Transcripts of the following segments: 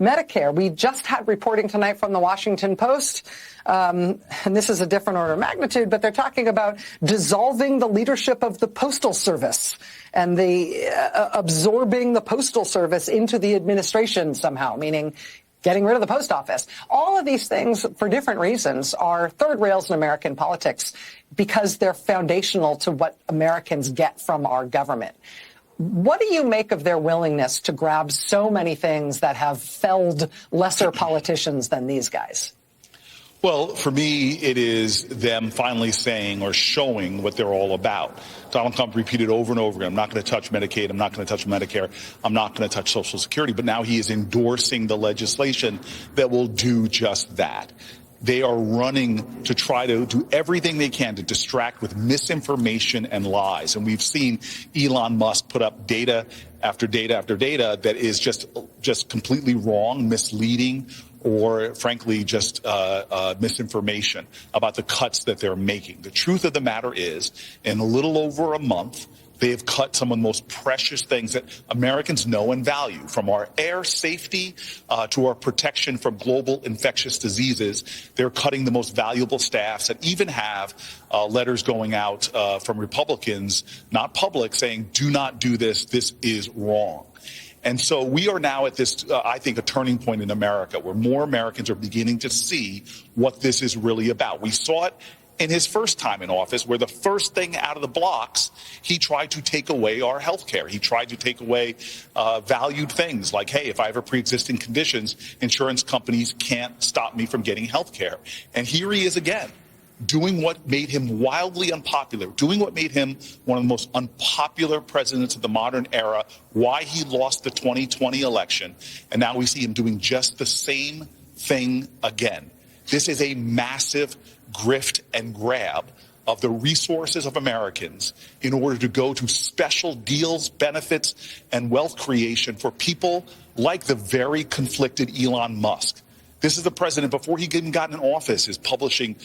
Medicare. We just had reporting tonight from the Washington Post, and this is a different order of magnitude, but they're talking about dissolving the leadership of the Postal Service and the absorbing the Postal Service into the administration somehow, meaning getting rid of the post office. All of these things, for different reasons, are third rails in American politics because they're foundational to what Americans get from our government. What do you make of their willingness to grab so many things that have felled lesser politicians than these guys? Well, for me, it is them finally saying or showing what they're all about. Donald Trump repeated over and over again, I'm not going to touch Medicaid, I'm not going to touch Medicare, I'm not going to touch Social Security. But now he is endorsing the legislation that will do just that. They are running to try to do everything they can to distract with misinformation and lies. And we've seen Elon Musk put up data after data after data that is just completely wrong, misleading, or frankly just misinformation about the cuts that they're making. The truth of the matter is, in a little over a month, they have cut some of the most precious things that Americans know and value, from our air safety to our protection from global infectious diseases. They're cutting the most valuable staffs and even have letters going out from Republicans, not public, saying, do not do this. This is wrong. And so we are now at this, I think, a turning point in America where more Americans are beginning to see what this is really about. We saw it in his first time in office, where the first thing out of the blocks, he tried to take away our health care. He tried to take away valued things like, hey, if I have a preexisting conditions, insurance companies can't stop me from getting health care. And here he is again, doing what made him wildly unpopular, doing what made him one of the most unpopular presidents of the modern era, why he lost the 2020 election. And now we see him doing just the same thing again. This is a massive grift and grab of the resources of Americans in order to go to special deals, benefits, and wealth creation for people like the very conflicted Elon Musk. This is the president, before he even got in office, is publishing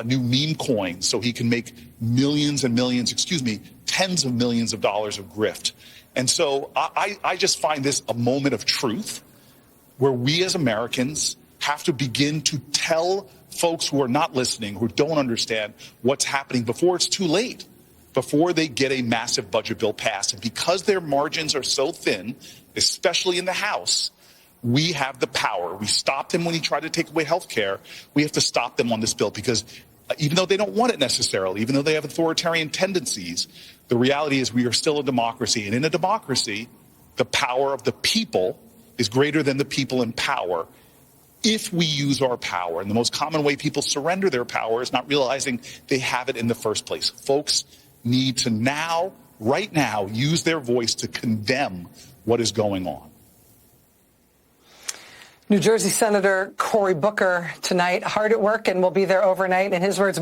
new meme coins so he can make millions and millions, tens of millions of dollars of grift. And so I just find this a moment of truth where we as Americans have to begin to tell folks who are not listening, who don't understand what's happening before it's too late, before they get a massive budget bill passed. And because their margins are so thin, especially in the House, we have the power. We stopped him when he tried to take away health care. We have to stop them on this bill because even though they don't want it necessarily, even though they have authoritarian tendencies, the reality is we are still a democracy. And in a democracy, the power of the people is greater than the people in power. If we use our power, and the most common way people surrender their power is not realizing they have it in the first place. Folks need to now, right now, use their voice to condemn what is going on. New Jersey Senator Cory Booker tonight, hard at work and will be there overnight. In his words,